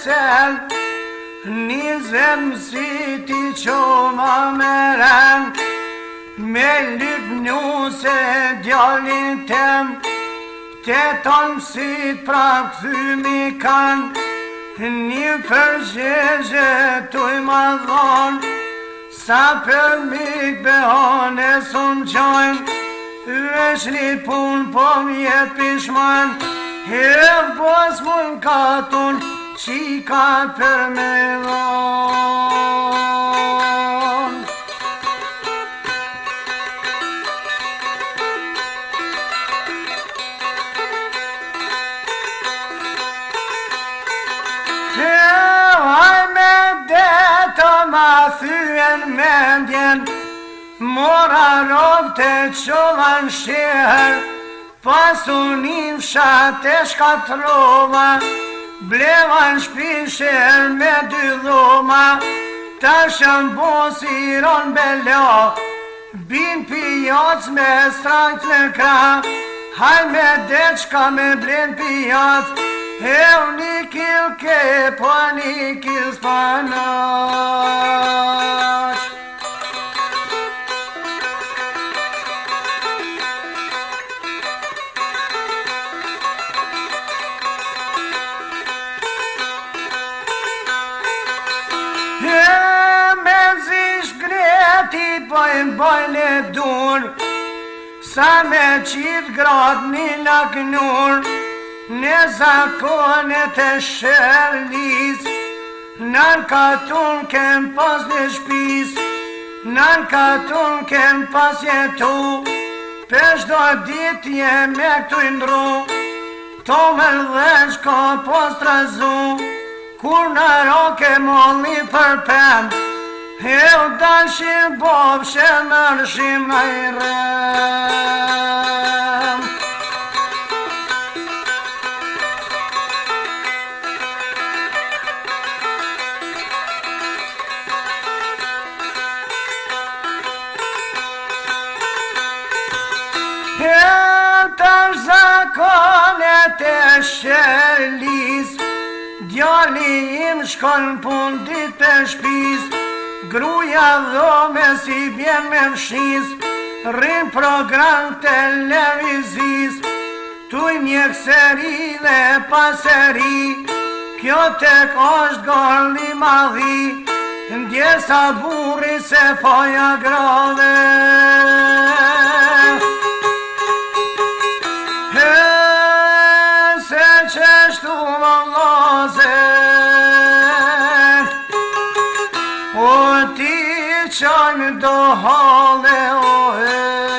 sen, një zemë si ti qoma me ren, me lyp njuse djallin tem, te tonë si pra këthymi kanë, një përgjegje tuj ma dhonë, sa për mik behane son gjojnë, veç një pun po mjet pishman, bos mun katun qika për me dhonë. Ma thyen mendjen, mora rob të qovan shqeher, pasunin fshat e shkatrova, blevan shpisher me dy dhoma, ta shamposiron bela, bin pijac me stranjt në kra, haj me deçka me blen pijac, një kil ke, po një kil spanash. Me zish greti, bojnë e dur, sa me qit grad një laknur, në zakonet e shërlis, nën katun kem pas në shpis, nën katun kem pas jetu, pesh do dit jem me këtu indru, to me lëdhesh ka pas trazu, kur në roke molli për pen, e u dalshim bob shemërshim në i rem. Tash zakonet e shërlis, djali im shkon pun dit për shpis, gruja dhome si vjen me fshis, rrin program televizis, tuj mjekëseri dhe paseri, kjo tek është golli madhi, ndjesa burri se foja grave. Qeshtu më vloze, o ti qajmë do hale, o he.